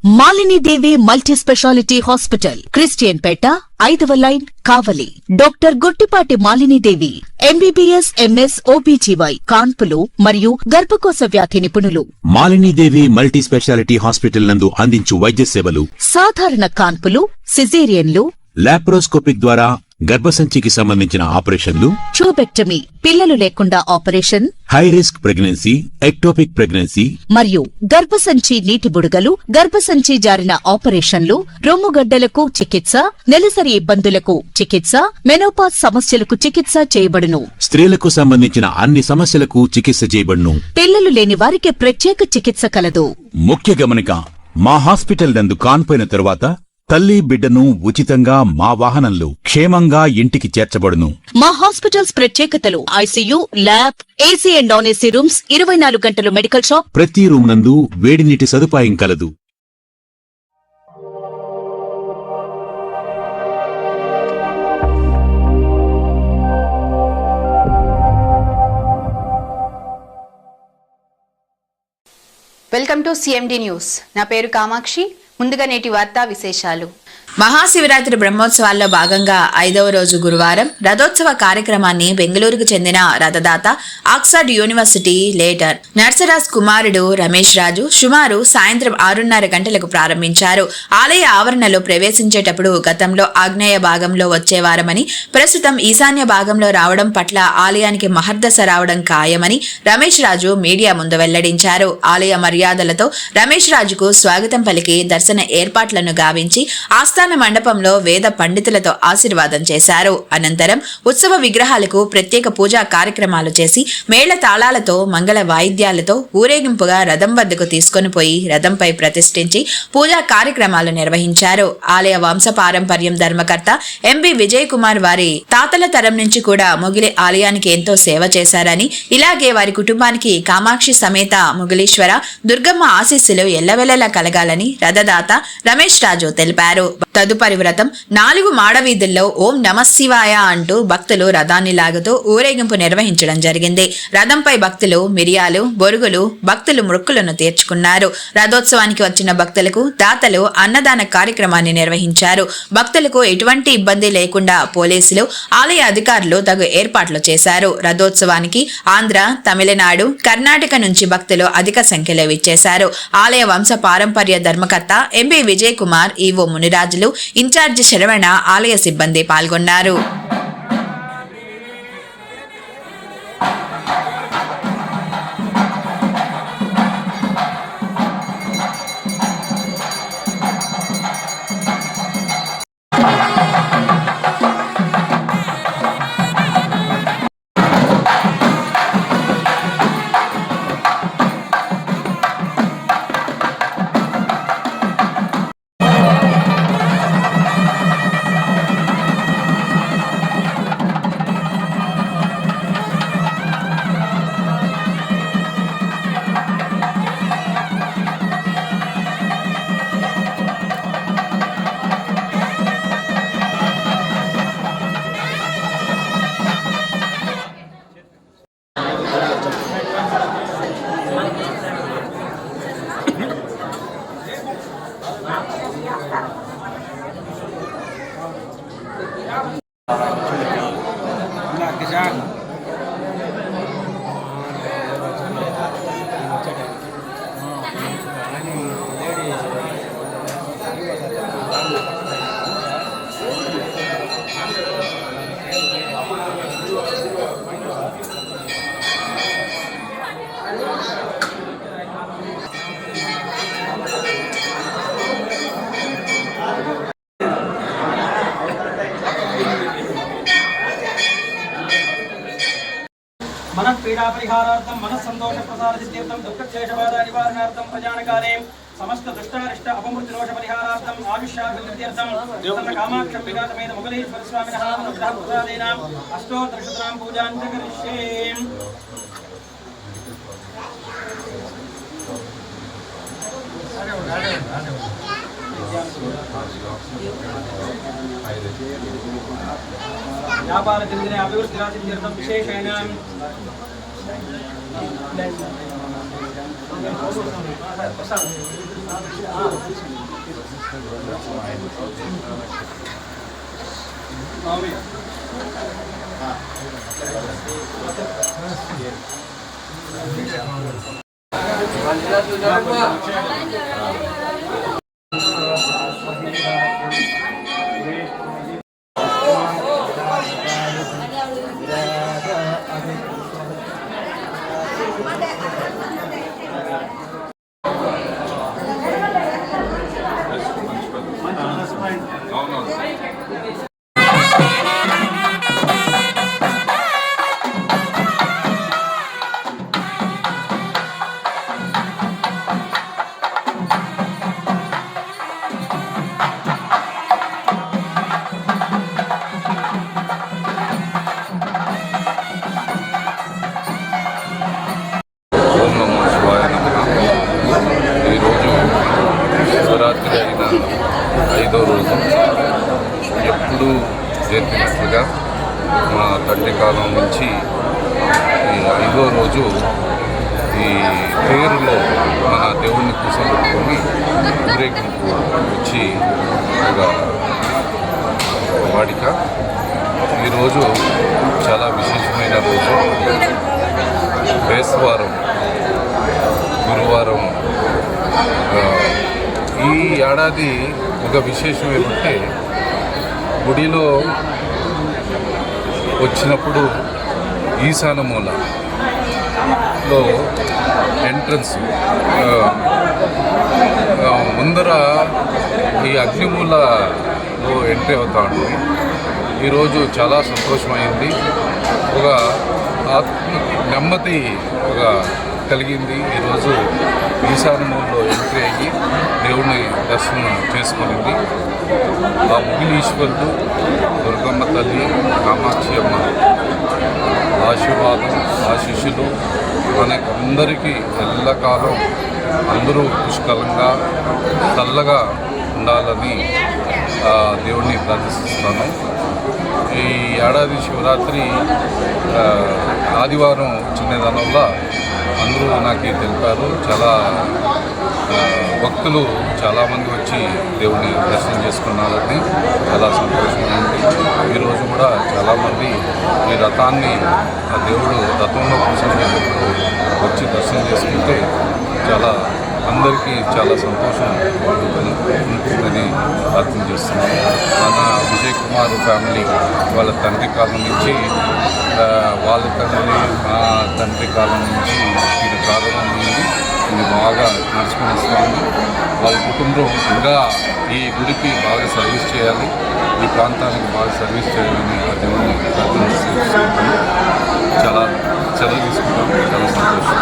Malini Devi multi speciality hospital, Christian Peta, 5వ line, Kavali. Doctor Guttipati Malinidevi, MBBS, MS, OBGY, కాన్పులు మరియు గర్భకోశ వ్యాధి నిపుణులు. మాలినీదేవి మల్టీ స్పెషాలిటీ హాస్పిటల్ నందు అందించు వైద్య సేవలు: సాధారణ కాన్పులు, సిజేరియన్లు, లాప్రోస్కోపిక్ ద్వారా గర్భసంచికి సంబంధించిన ఆపరేషన్లు, ట్యూబెక్టమీ, పిల్లలు లేకుండా operation, high risk pregnancy, ectopic pregnancy మరియు గర్భసంచి నీటి బుడగలు, గర్భసంచి జారిన ఆపరేషన్లు, రొమ్ముగడ్డలకు చికిత్స, నెలసరి ఇబ్బందులకు చికిత్స, మెనోపాజ్ సమస్యలకు చికిత్స చేయబడును. స్త్రీలకు సంబంధించిన అన్ని సమస్యలకు చికిత్స చేయబడును. పిల్లలు లేని వారికి ప్రత్యేక చికిత్స కలదు. ముఖ్య గమనిక: మా హాస్పిటల్ నందు కాన్పోయిన తరువాత తల్లి బిడ్డను ఉచితంగా మా వాహనంలో క్షేమంగా ఇంటికి చేర్చబడును. మా హాస్పిటల్స్ ప్రత్యేకతలు: ICU, lab, AC and non AC rooms, 24 గంటలు మెడికల్ షాప్, ప్రతి రూమ్ నందు వేడి నీటి సదుపాయం కలదు. Welcome to CMD news. నా పేరు కామాక్షి. ముందుగా నేటి వార్తా విశేషాలు. మహాశివరాత్రి బ్రహ్మోత్సవాల్లో భాగంగా 5వ రోజు గురువారం రథోత్సవ కార్యక్రమాన్ని బెంగళూరుకు చెందిన రథదాత ఆక్స్ఫర్డ్ యూనివర్సిటీ లేటర్ నర్సరాజ్ కుమారుడు రమేష్ రాజు సుమారు సాయంత్రం 6:30 గంటలకు ప్రారంభించారు. ఆలయ ఆవరణలో ప్రవేశించేటప్పుడు గతంలో ఆగ్నేయ భాగంలో వచ్చేవారమని, ప్రస్తుతం ఈశాన్య భాగంలో రావడం పట్ల ఆలయానికి మహర్దశ రావడం ఖాయమని రమేష్ రాజు మీడియా ముందు వెల్లడించారు. ఆలయ మర్యాదలతో రమేష్ రాజుకు స్వాగతం పలికి దర్శన ఏర్పాట్లను గావించి ఆస్థాన మండపంలో వేద పండితులతో ఆశీర్వాదం చేశారు. అనంతరం ఉత్సవ విగ్రహాలకు ప్రత్యేక పూజా కార్యక్రమాలు చేసి మేళ తాళాలతో మంగళ వాయిద్యాలతో ఊరేగింపుగా రథం వద్దకు తీసుకొని పోయి రథంపై ప్రతిష్ఠించి పూజా కార్యక్రమాలు నిర్వహించారు. ఆలయ వంశపారంపర్యం ధర్మకర్త ఎంబి విజయ్ కుమార్ వారి తాతల తరం నుంచి కూడా మొగిలి ఆలయానికి ఎంతో సేవ చేశారని, ఇలాగే వారి కుటుంబానికి కామాక్షి సమేత మొగిలీశ్వర దుర్గమ్మ ఆశీస్సులు ఎల్లవెల్లలా కలగాలని రథదాత రమేష్ రాజు తెలిపారు. తదుపరి వ్రతం 4 మాడవీధుల్లో ఓం నమశివాయ అంటూ భక్తులు రథాన్ని లాగుతూ ఊరేగింపు నిర్వహించడం జరిగింది. రథంపై భక్తులు మిరియాలు, బొరుగులు భక్తులు మొక్కులను తీర్చుకున్నారు. రథోత్సవానికి వచ్చిన భక్తులకు దాతలు అన్నదాన కార్యక్రమాన్ని నిర్వహించారు. భక్తులకు ఎటువంటి ఇబ్బంది లేకుండా పోలీసులు, ఆలయ అధికారులు తగు ఏర్పాట్లు చేశారు. రథోత్సవానికి ఆంధ్ర, తమిళనాడు, కర్ణాటక నుంచి భక్తులు అధిక సంఖ్యలో విచ్చేశారు. ఆలయ వంశ పారంపర్య ధర్మకర్త MB Vijay Kumar, EO Munirajulu, in charge Saravana, ఆలయ సిబ్బంది పాల్గొన్నారు. मन पीड़ा परिहारार्थम मन संतोष प्रसाद सिद्ध्यर्थम दुख क्लेश बाधा निवारणार्थम प्रजानकाले समस्त दुष्टारिष्ट अपमृत्यु दोष परिहारार्थम आयुष्याभिवृद्ध्यर्थम तत्र कामाक्षंबिका समेत मुगलेश्वर स्वामिनः अनुग्रह प्रसादेन अष्टोत्तरशतनाम पूजां च करिष्ये। व्यापार दिने अभिवृद्धि राशित्यर्थम विशेषेण ఓం నమో శివాయ నమః. ఈరోజు శివరాత్రి అయిన 5వ రోజు. ఎప్పుడు జరిపినట్లుగా మా తండ్రి కాలం నుంచి ఈ 5వ రోజు ఈ పేరులో మన దేవుణ్ణి కూర్చోబెట్టుకొని ఊరేగింపు వచ్చి ఒక వాడిక. ఈరోజు చాలా విశేషమైన రోజు. బేస్తవారం, గురువారం. ఈ ఏడాది ఒక విశేషం ఏమంటే గుడిలో వచ్చినప్పుడు ఈశానమూలలో ఎంట్రన్స్ ముందర ఈ అగ్నిమూలలో ఎంట్రీ అవుతా ఉంటుంది. ఈరోజు చాలా సంతోషమైంది. ఒక ఆత్మ నెమ్మది కలిగింది. ఈరోజు ఈశాన్యంలో ఎంట్రీ అయ్యి దేవుని దర్శనం చేసుకునింది. ఆ ముగిలి ఈశ్వరుడు, దుర్గమ్మ తల్లి, కామాక్షి అమ్మ ఆశీర్వాదం, ఆశీస్సులు మనకందరికీ ఎల్లకాలం అందరూ పుష్కలంగా చల్లగా ఉండాలని దేవుణ్ణి ప్రార్థిస్తున్నాను. ఈ ఏడాది శివరాత్రి ఆదివారం చిన్నదాని వల్ల అందరూ నాకు తెలిపారు. చాలా భక్తులు చాలామంది వచ్చి దేవుని దర్శనం చేసుకున్నారని చాలా సంతోషంగా ఉంది. ఈరోజు కూడా చాలామంది ఈ రథాన్ని ఆ దేవుడు రథంలో కూర్చొని వచ్చి దర్శనం చేసుకుంటే చాలా అందరికీ చాలా సంతోషం ఉంటుందని ప్రార్థన చేస్తున్నాను. మన విజయ్ కుమార్ ఫ్యామిలీ వాళ్ళ తండ్రి కాలం నుంచి వాళ్ళ తండ్రి మా తండ్రి కాలం నుంచి ఇది ప్రారంభమైంది. ఇది బాగా నడుచుకుని వస్తుంది. వాళ్ళ కుటుంబం ఇంకా ఈ గుడికి బాగా సర్వీస్ చేయాలి, ఈ ప్రాంతానికి బాగా సర్వీస్ చేయాలని ఆ దేవుడిని ప్రార్థన చేసుకుంటాను. చాలా సెలవు తీసుకుంటాను. చాలా సంతోషం.